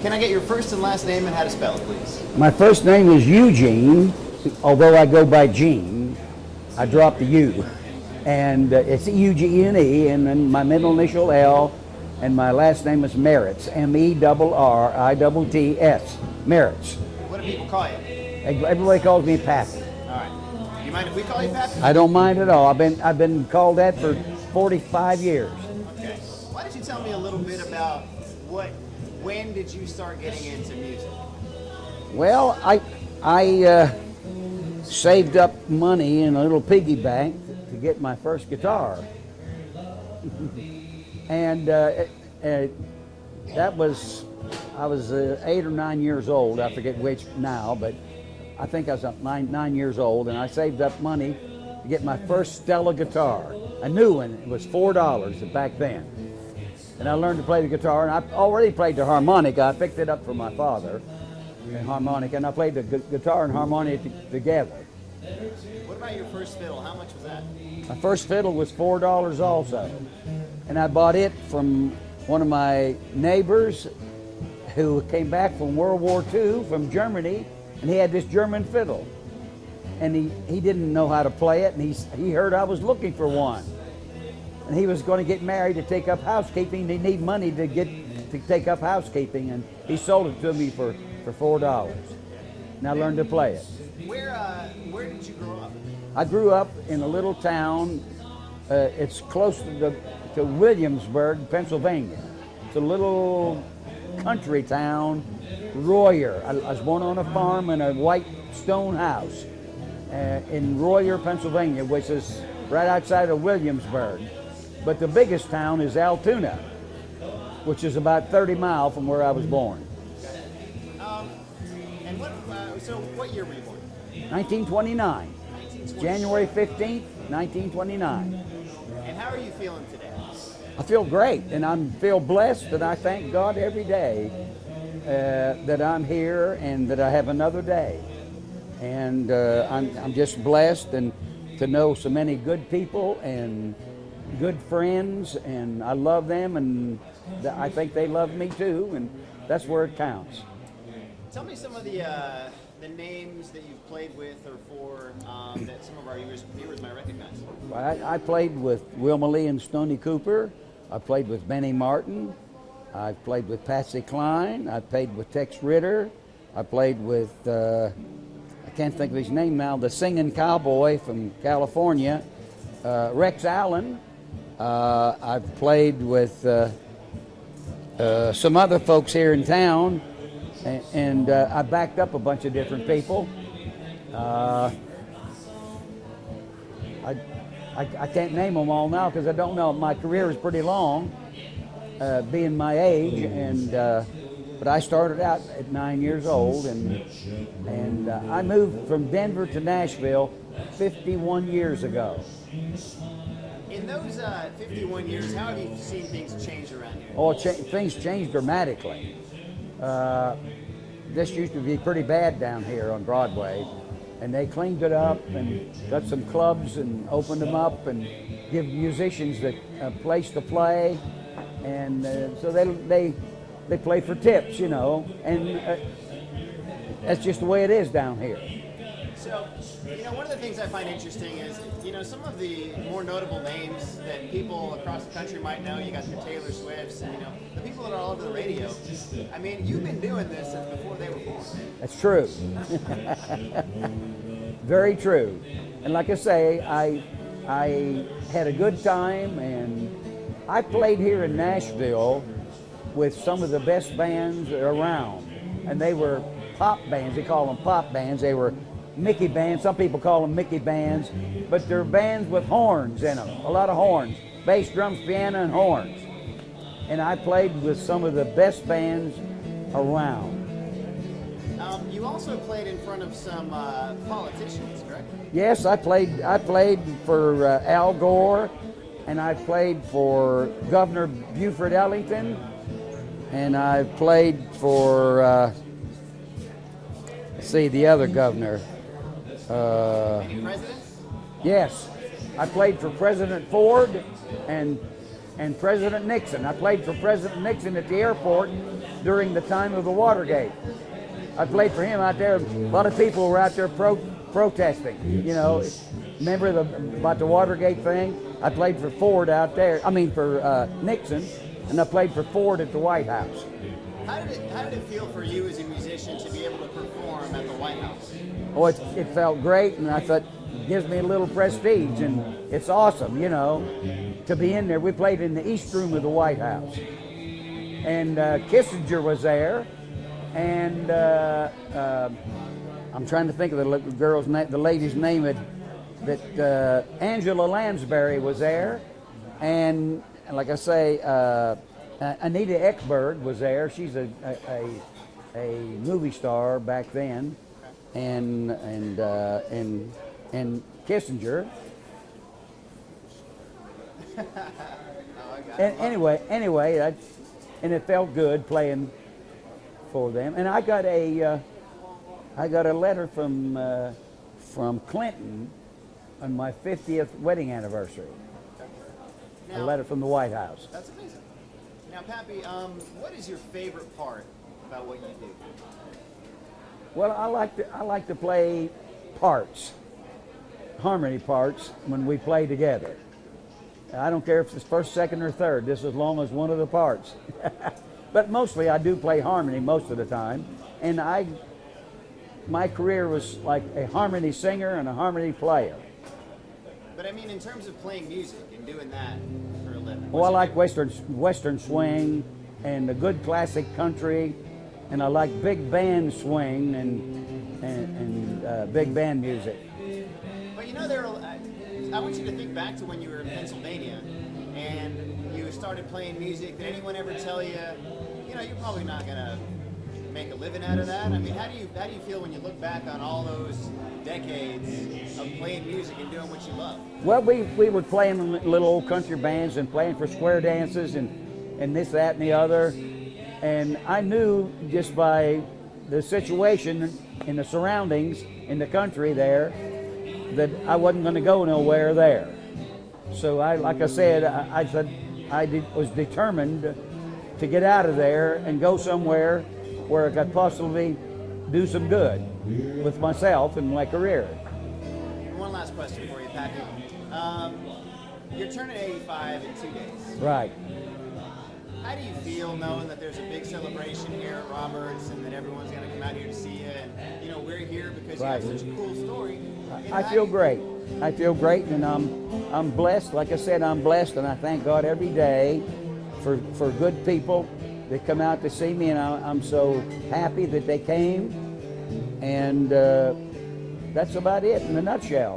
Can I get your first and last name and how to spell it, please? My first name is Eugene, although I go by Gene. I dropped the U. And it's Eugene, and then my middle initial L, and my last name is Merritts, Merritts, Merritts. What do people call you? Everybody calls me Pappy. All right. Do you mind if we call you Pappy? I don't mind at all. I've been called that for 45 years. Okay. Why don't you tell me a little bit about when did you start getting into music? Well, I saved up money in a little piggy bank to get my first guitar. And I was 8 or 9 years old. I forget which now, but I think I was 9 years old, and I saved up money to get my first Stella guitar, a new one. It was $4 back then. And I learned to play the guitar, and I already played the harmonica. I picked it up from my father, the harmonica, and I played the guitar and harmonica together. What about your first fiddle? How much was that? My first fiddle was $4 also. And I bought it from one of my neighbors who came back from World War II from Germany, and he had this German fiddle. And he didn't know how to play it, and he heard I was looking for one. And he was going to get married to take up housekeeping. He needed money to take up housekeeping, and he sold it to me for $4. And I learned to play it. Where did you grow up? I grew up in a little town. It's close to Williamsburg, Pennsylvania. It's a little country town, Royer. I was born on a farm in a white stone house in Royer, Pennsylvania, which is right outside of Williamsburg. But the biggest town is Altoona, which is about 30 miles from where I was born. And what year were you born? 1929. January 15th, 1929. And how are you feeling today? I feel great, and I feel blessed, and I thank God every day that I'm here and that I have another day. And I'm just blessed and to know so many good people and good friends, and I love them, and I think they love me too, and that's where it counts. Tell me some of the names that you've played with or for that some of our viewers might recognize. I played with Wilma Lee and Stoney Cooper. I played with Benny Martin. I played with Patsy Cline. I played with Tex Ritter. I played with, I can't think of his name now, the singing cowboy from California, Rex Allen. I've played with some other folks here in town, and I backed up a bunch of different people. I can't name them all now because I don't know. My career is pretty long, being my age, but I started out at 9 years old, and I moved from Denver to Nashville 51 years ago. In those 51 years, how have you seen things change around here? Oh, things changed dramatically. This used to be pretty bad down here on Broadway, and they cleaned it up and got some clubs and opened them up and give musicians a place to play, and so they play for tips, you know, and that's just the way it is down here. So, one of the things I find interesting is, some of the more notable names that people across the country might know. You got your Taylor Swifts, and the people that are all over the radio. I mean, you've been doing this since before they were born. That's true. Very true. And like I say, I had a good time, and I played here in Nashville with some of the best bands around, and they were pop bands. They call them pop bands. They were Mickey bands. Some people call them Mickey bands, but they're bands with horns in them, a lot of horns, bass, drums, piano, and horns. And I played with some of the best bands around. You also played in front of some politicians, correct? Yes, I played for Al Gore, and I played for Governor Buford Ellington, and I played for the other governor. Any presidents? Yes, I played for President Ford and and President Nixon. I played for President Nixon at the airport during the time of the Watergate. I played for him out there. A lot of people were out there protesting. You know, remember about the Watergate thing? I played for Ford out there. I mean for Nixon, and I played for Ford at the White House. How did it feel for you as a musician to be able to perform at the White House? Oh, it felt great, and I thought it gives me a little prestige, and it's awesome, you know, to be in there. We played in the East Room of the White House, and Kissinger was there, and I'm trying to think of the girl's name, the lady's name. That Angela Lansbury was there, and like I say, Anita Ekberg was there. She's a movie star back then, and Kissinger. And anyway, and it felt good playing for them. And I got a letter from Clinton on my 50th wedding anniversary. Now, a letter from the White House. That's amazing. Now, Pappy, what is your favorite part about what you do? Well, I like to play parts, harmony parts, when we play together. I don't care if it's first, second, or third, just as long as one of the parts. But mostly I do play harmony most of the time, and my career was like a harmony singer and a harmony player. But I mean, in terms of playing music and doing that for a living. Well, I like western swing and a good classic country, and I like big band swing and big band music. But you know, I want you to think back to when you were in Pennsylvania and you started playing music. Did anyone ever tell you, you know, you're probably not gonna make a living out of that? I mean, how do you feel when you look back on all those decades of playing music and doing what you love? Well, we were playing in little old country bands and playing for square dances and this, that, and the other. And I knew just by the situation and the surroundings in the country there that I wasn't going to go nowhere there. So like I said, I was determined to get out of there and go somewhere where I could possibly do some good with myself and my career. And one last question for you, Pappy. You're turning 85 in 2 days. Right. How do you feel knowing that there's a big celebration here at Roberts and that everyone's going to come out here to see you? And, you know, we're here because you have such a cool story. You know, I feel great. I feel great, and I'm blessed. Like I said, I'm blessed, and I thank God every day for good people that come out to see me, and I'm so happy that they came. And that's about it in a nutshell.